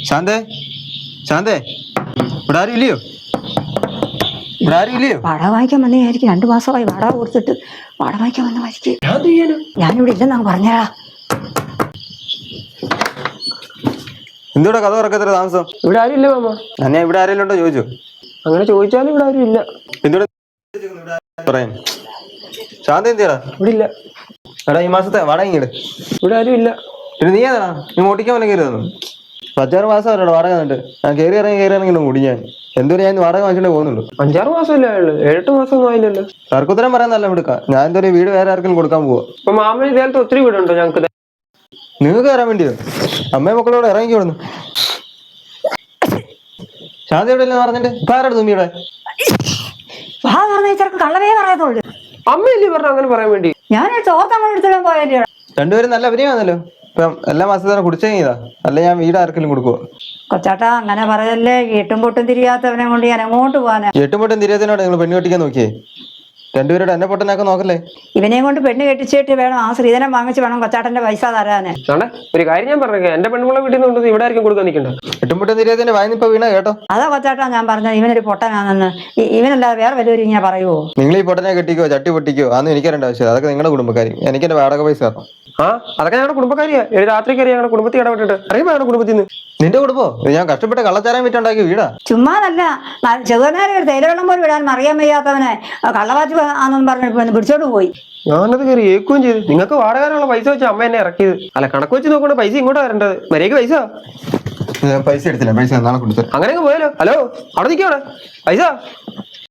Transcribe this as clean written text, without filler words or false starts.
ശാന്തേ ശാന്തേ ഇവിടെ ആരും ഇല്ലയോ? ഇവിടെ ആരും ഇല്ലയോ? വാടക വാങ്ങിക്കാൻ വന്നതായിരിക്കും. 2 മാസമായി വാടക കൊടുത്തിട്ട് വാടക വാങ്ങിക്കാൻ വന്ന മരിക്ക്. ഞാനിവിടെ ഇല്ലെന്നാ പറഞ്ഞാ. എന്തുകൂടെ കഥ ഉറക്കത്തില്ല താമസം? ഇവിടെ ആരും ഇല്ല മാമ. ഞാൻ ഇവിടെ ആരെങ്കിലും ഉണ്ടോ ചോദിച്ചു. അങ്ങനെ ചോദിച്ചാലും ഇവിടെ ആരും ഇല്ല. എന്തുകൂടെ പറയാൻ ശാന്ത എന്തിയാടാ? ഇവിടെ ഇല്ല. എടാ ഈ മാസത്തെ വാടക ഇങ്ങട്. ഇവിടെ ആരും ഇല്ല. പിന്നെ നീ ഏതാ? നീ ഓട്ടിക്കാൻ വല്ല കയറി തന്നു. 5-6 മാസം വരോ വാടക തന്നിട്ട്. ഞാൻ കയറി ഇറങ്ങി കൂടി ഞാൻ എന്തുവരെ ഞാൻ വാടക വാങ്ങിച്ചോണ്ടേ പോകുന്നുള്ളൂ. 5-6 മാസമല്ലേ ആയുള്ളൂ. 7-8 മാസം ഒന്നും ആയില്ലല്ലോ. തർക്കുത്തരം പറയാനല്ല എടുക്കാം. ഞാൻ എന്തൊരു വീട് വേറെ ആർക്കും കൊടുക്കാൻ പോവാ. അപ്പൊ മാമന് ഇതേലത്തെ ഒത്തിരി വീടുണ്ടോ ഞങ്ങക്ക്? നിങ്ങൾക്ക് കയറാൻ വേണ്ടിയോ? അമ്മയും മക്കളോട് ഇറങ്ങി കൊടുന്നു. ശാന്തി എവിടെ ഇല്ലെന്ന് പറഞ്ഞിട്ട് ഇപ്പൊ ആരാണ് തുമ്മിയുടെ? കള്ളവേ പറയത്തുള്ളൂ. അമ്മയല്ലേ പറഞ്ഞു അങ്ങനെ പറയാൻ വേണ്ടി? ഞാൻ ചോർത്തങ്ങനെ എടുത്തിടാൻ പോയല്ലേ. രണ്ടുപേരും നല്ല അഭിനയമാണല്ലോ. ഇപ്പം എല്ലാ മാസത്തേനും കുടിച്ചു കഴിഞ്ഞതാ. അല്ല ഞാൻ വീട് ആർക്കെങ്കിലും കൊടുക്കുവോ? കൊച്ചാട്ടാ അങ്ങനെ പറയല്ലേ. എട്ടും പൊട്ടും തിരിയാത്തവനെ കൊണ്ട് ഞാൻ എങ്ങോട്ട് പോവാനാ? എട്ടും പൊട്ടും തിരിയത്തിനോട് നിങ്ങൾ പെണ്ണ് കെട്ടിക്കാൻ നോക്കിയേ. രണ്ടുപേരോട് എന്നെ പൊട്ടനാക്കാൻ നോക്കല്ലേ. ഇവനെയും കൊണ്ട് പെണ്ണ് കെട്ടിച്ചിട്ട് വേണം ആ ശ്രീധനം വാങ്ങിച്ച് വേണം കൊച്ചാട്ടന്റെ പൈസ തരാന്. ഒരു കാര്യം ഞാൻ പറഞ്ഞേ, എന്റെ പെണ്ണുങ്ങളെ വീട്ടിൽ നിന്ന് ഇവിടെ ആയിരിക്കും കൊടുക്കാൻ നിൽക്കണ്ട. എട്ടും പൊട്ടും തിരിയത്തിന്റെ വായനിപ്പോ വീണ കേട്ടോ. അതാ കൊച്ചാട്ടാ ഞാൻ പറഞ്ഞത് ഇവനൊരു പൊട്ടനാണെന്ന്. ഇവനല്ലാതെ വേറെ വല്ലവരും ഇങ്ങനെ പറയുവോ? നിങ്ങൾ ഈ പൊട്ടനെ കെട്ടിക്കോ ചട്ടി പൊട്ടിക്കോ അതൊന്നും എനിക്കറിയേണ്ട ആവശ്യം. അതൊക്കെ നിങ്ങളുടെ കുടുംബക്കാരി. എനിക്ക് എന്റെ വാടക പൈസ തരണം. അതൊക്കെ ഞങ്ങളുടെ കുടുംബക്കാരിയാ. രാത്രി കയറി ഞങ്ങളുടെ കുടുംബത്തിൽ ഇടപെട്ടിട്ട് അറിയുമ്പോ ഞങ്ങളുടെ കുടുംബത്തിൽ നിന്ന്. നിന്റെ കുടുംബോ? ഞാൻ കഷ്ടപ്പെട്ട് കള്ളച്ചാരാൻ വിറ്റുണ്ടാക്കിയ വീടാ. ചുമ്മാതല്ല. ചെറുതനേരം ഒരു തേയിലവെള്ളം പോലും വിടാൻ അറിയാൻ വയ്യാത്തവനെ കള്ളവാച്ച് ആണെന്ന് പറഞ്ഞു പിടിച്ചോണ്ട് പോയി. ഞാനത് കയറി ഏൽക്കുകയും ചെയ്തു. നിങ്ങൾക്ക് വാടകനുള്ള പൈസ വെച്ച് അമ്മ എന്നെ ഇറക്കിയത്. അല്ല കണക്ക് വെച്ച് നോക്കണ പൈസ ഇങ്ങോട്ടാ വരേണ്ടത്. മര്യാദക്ക് പൈസ. ഞാൻ പൈസ എടുത്തില്ല. പൈസ നാളെ കൊടുത്തു. അങ്ങനെയൊക്കെ പോയാലോ? ഹലോ അവിടെ നിൽക്കവിടെ പൈസ